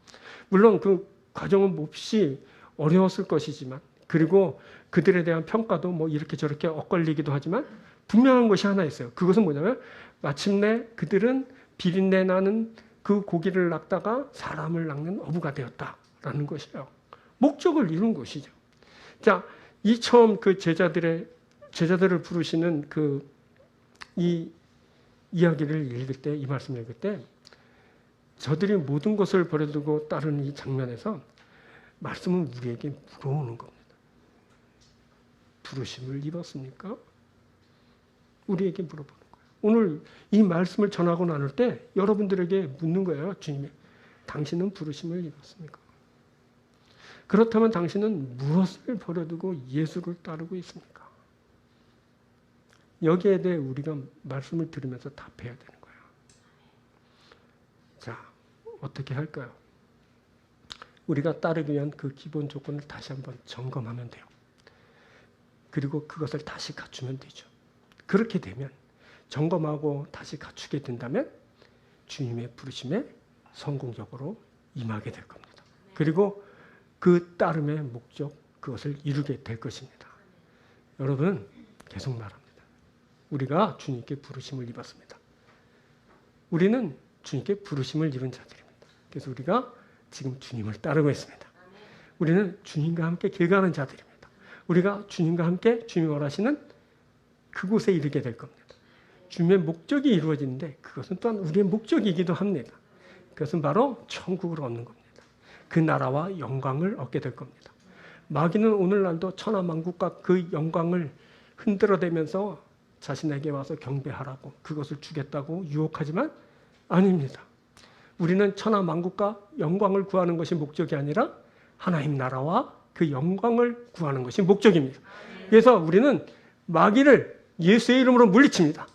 물론 그 과정은 몹시 어려웠을 것이지만 그리고 그들에 대한 평가도 뭐 이렇게 저렇게 엇갈리기도 하지만 분명한 것이 하나 있어요. 그것은 뭐냐면 마침내 그들은 비린내 나는 그 고기를 낚다가 사람을 낚는 어부가 되었다라는 것이에요. 목적을 이룬 것이죠. 자, 이 처음 그 제자들을 부르시는 이 이야기를 읽을 때, 이 말씀을 읽을 때 저들이 모든 것을 버려두고 따르는 이 장면에서 말씀은 우리에게 물어오는 겁니다. 부르심을 입었습니까? 우리에게 물어보는 거예요. 오늘 이 말씀을 전하고 나눌 때 여러분들에게 묻는 거예요. 주님이 당신은 부르심을 입었습니까? 그렇다면 당신은 무엇을 버려두고 예수를 따르고 있습니까? 여기에 대해 우리가 말씀을 들으면서 답해야 되는 거예요. 자, 어떻게 할까요? 우리가 따르기 위한 그 기본 조건을 다시 한번 점검하면 돼요. 그리고 그것을 다시 갖추면 되죠. 그렇게 되면 점검하고 다시 갖추게 된다면 주님의 부르심에 성공적으로 임하게 될 겁니다. 그리고 그 따름의 목적, 그것을 이루게 될 것입니다. 여러분, 계속 말합니다. 우리가 주님께 부르심을 입었습니다. 우리는 주님께 부르심을 입은 자들입니다. 그래서 우리가 지금 주님을 따르고 있습니다. 우리는 주님과 함께 길 가는 자들입니다. 우리가 주님과 함께 주님이 원하시는 그곳에 이르게 될 겁니다. 주님의 목적이 이루어지는데 그것은 또한 우리의 목적이기도 합니다. 그것은 바로 천국을 얻는 겁니다. 그 나라와 영광을 얻게 될 겁니다. 마귀는 오늘날도 천하만국과 그 영광을 흔들어대면서 자신에게 와서 경배하라고 그것을 주겠다고 유혹하지만 아닙니다. 우리는 천하만국과 영광을 구하는 것이 목적이 아니라 하나님 나라와 그 영광을 구하는 것이 목적입니다. 그래서 우리는 마귀를 예수의 이름으로 물리칩니다.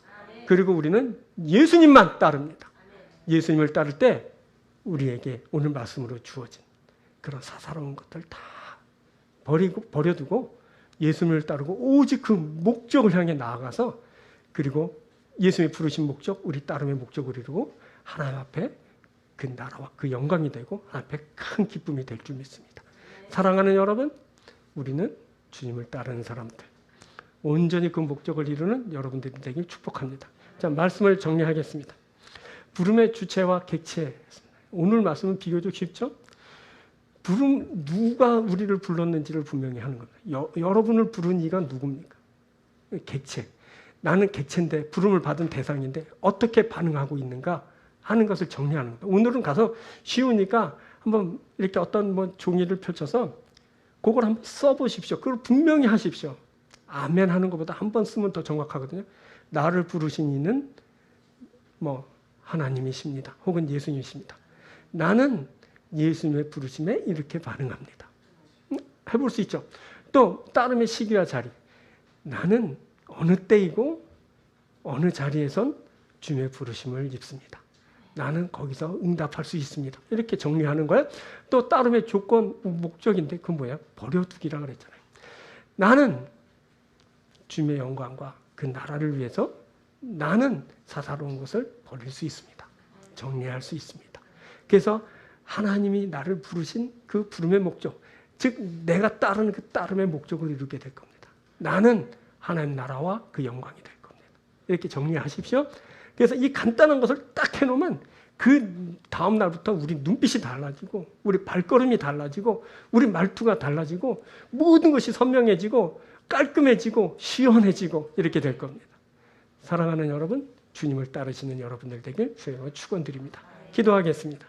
그리고 우리는 예수님만 따릅니다. 예수님을 따를 때 우리에게 오늘 말씀으로 주어진 그런 사사로운 것들 다 버려두고 예수님을 따르고 오직 그 목적을 향해 나아가서 그리고 예수님이 부르신 목적, 우리 따름의 목적을 이루고 하나님 앞에 그 나라와 그 영광이 되고 하나님 앞에 큰 기쁨이 될 줄 믿습니다. 사랑하는 여러분, 우리는 주님을 따르는 사람들, 온전히 그 목적을 이루는 여러분들이 되길 축복합니다. 자, 말씀을 정리하겠습니다. 부름의 주체와 객체. 오늘 말씀은 비교적 쉽죠? 누가 우리를 불렀는지를 분명히 하는 겁니다. 여러분을 부른 이가 누굽니까? 객체. 나는 객체인데 부름을 받은 대상인데 어떻게 반응하고 있는가 하는 것을 정리하는 겁니다. 오늘은 가서 쉬우니까 한번 이렇게 어떤 종이를 펼쳐서 그걸 한번 써보십시오. 그걸 분명히 하십시오. 아멘 하는 것보다 한 번 쓰면 더 정확하거든요. 나를 부르신 이는 하나님이십니다. 혹은 예수님이십니다. 나는 예수님의 부르심에 이렇게 반응합니다. 해볼 수 있죠. 또 따름의 시기와 자리. 나는 어느 때이고 어느 자리에선 주님의 부르심을 입습니다. 나는 거기서 응답할 수 있습니다. 이렇게 정리하는 거예요. 또 따름의 조건, 목적인데 그건 뭐야? 버려두기라 그랬잖아요. 나는 주님의 영광과 그 나라를 위해서 나는 사사로운 것을 버릴 수 있습니다. 정리할 수 있습니다. 그래서 하나님이 나를 부르신 그 부름의 목적, 즉 내가 따르는 그 따름의 목적을 이루게 될 겁니다. 나는 하나님 나라와 그 영광이 될 겁니다. 이렇게 정리하십시오. 그래서 이 간단한 것을 딱 해놓으면 그 다음 날부터 우리 눈빛이 달라지고 우리 발걸음이 달라지고 우리 말투가 달라지고 모든 것이 선명해지고 깔끔해지고 시원해지고 이렇게 될 겁니다. 사랑하는 여러분, 주님을 따르시는 여러분들 되길 주님으로 축원드립니다. 기도하겠습니다.